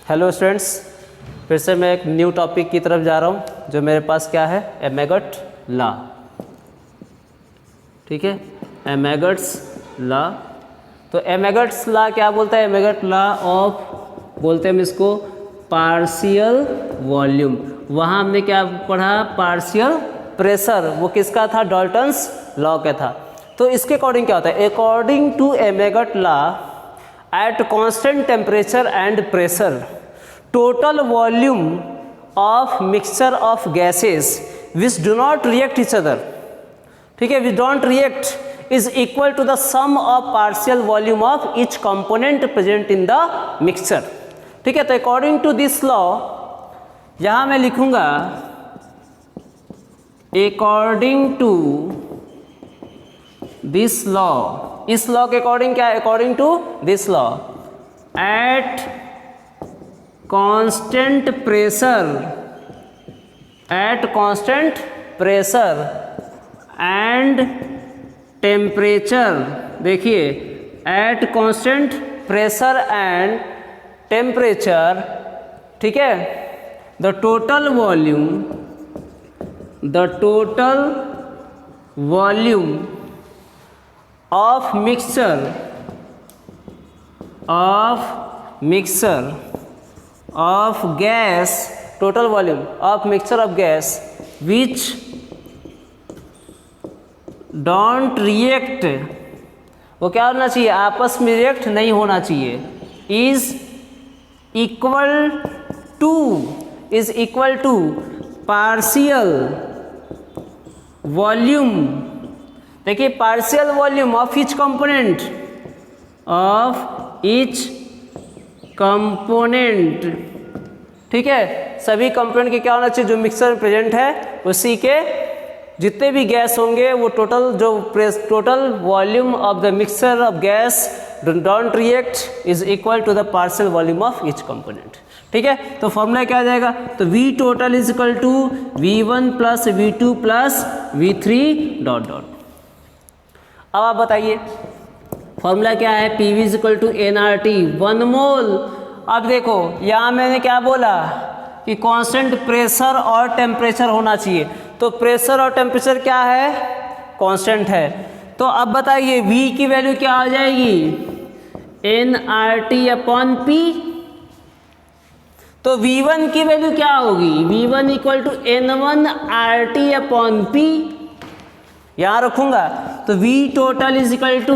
Hello students, फिर से मैं एक न्यू टॉपिक की तरफ जा रहा हूँ जो मेरे पास क्या है, एमेगट लॉ। ठीक है, एमेगट्स लॉ। तो एमेगट्स लॉ क्या बोलता है? एमेगट लॉ ऑफ, बोलते हैं हम इसको पार्शियल वॉल्यूम। वहाँ हमने क्या पढ़ा? Partial pressure. वो किसका था? डाल्टन्स लॉ का था। तो इसके अकॉर्डिंग क्या होता है? According to Amagat law, at constant temperature and pressure, total volume of mixture of gases which do not react each other, ठीक है, which don't react, is equal to the sum of partial volume of each component present in the mixture। ठीक है, तो according to this law यहाँ मैं लिखूंगा according to this law। इस law के अकॉर्डिंग क्या है? According to this law, at constant pressure and temperature, देखिए at constant pressure and temperature, ठीक है, the total volume of mixture of gas, total volume of mixture of gas which don't react, वो क्या होना चाहिए? आपस में रिएक्ट नहीं होना चाहिए, is equal to partial volume। देखिए, partial volume of each component, ठीक है, सभी कंपोनेंट के क्या होना चाहिए? जो मिक्सर में प्रेजेंट है उसी के जितने भी गैस होंगे वो total volume of the mixer of gas don't react is equal to the partial volume of each component. ठीक है, तो फॉर्मूला क्या आ जाएगा? तो V total is equal to V1 plus V2 plus V3 dot dot. अब आप बताइए फॉर्मूला क्या है? PV is equal to nRT 1 mole. अब देखो यहाँ मैंने क्या बोला कि कांस्टेंट प्रेशर और टेम्परेचर होना चाहिए, तो प्रेशर और टेम्परेचर क्या है? कांस्टेंट है। तो अब बताइए V की वैल्यू क्या आ जाएगी? nRT upon P। तो V1 की वैल्यू क्या होगी? V1 equal to N1RT upon P, यहाँ रखूंगा। तो V total is equal to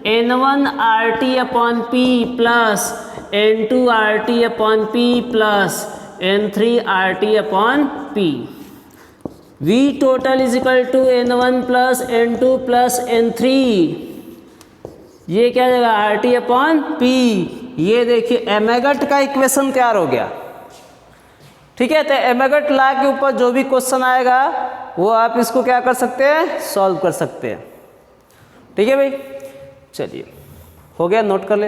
N1RT upon P plus N2RT upon P plus N3RT upon P। V total is equal to N1 plus N2 plus N3, ये क्या देगा? RT upon P। ये देखिए एमेगट का equation तैयार हो गया। ठीक है, तो एमेगट लॉ के ऊपर जो भी क्वेश्चन आएगा वो आप इसको क्या कर सकते हैं? सॉल्व कर सकते हैं। ठीक है भाई, चलिए हो गया, नोट कर ले।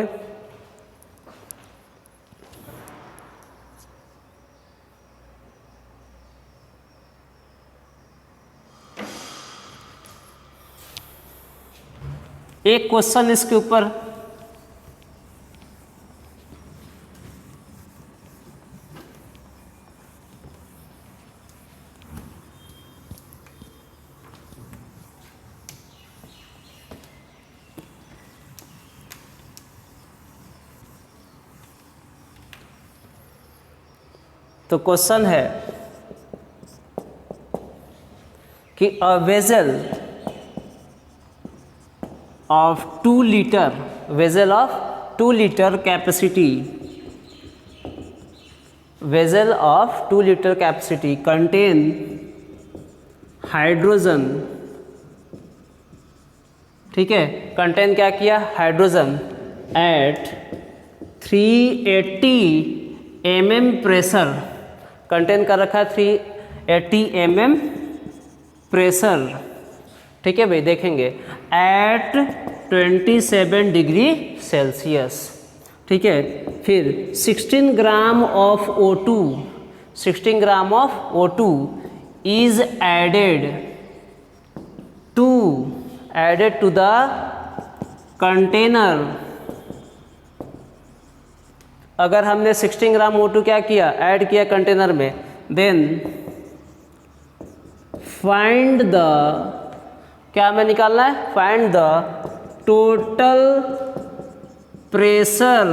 एक क्वेश्चन इसके ऊपर तो क्वेश्चन है कि a vessel of 2 litre capacity contain hydrogen, ठीक है, कंटेन क्या किया? Hydrogen at 380 mm pressure, contain कर रखा है 380 mm प्रेशर। ठीक है भाई, देखेंगे एट 27 डिग्री सेल्सियस। ठीक है, फिर 16 gram of O2 is added to the container अगर हमने 16 ग्राम O2 क्या किया, ऐड किया कंटेनर में, देन फाइंड द, क्या हमें निकालना है, find the total pressure,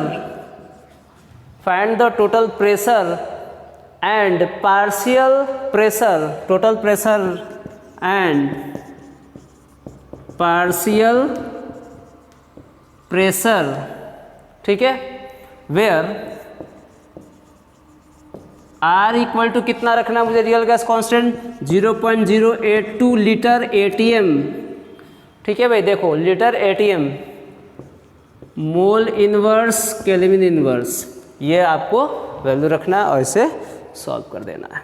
find the total pressure and partial pressure, total pressure and partial pressure, ठीक है, वेयर R इक्वल टू कितना रखना है मुझे, real gas constant 0.082 litre ATM, ठीक है भाई। देखो litre ATM, mole inverse kelvin inverse, ये आपको वैल्यू रखना है और इसे सॉल्व कर देना है।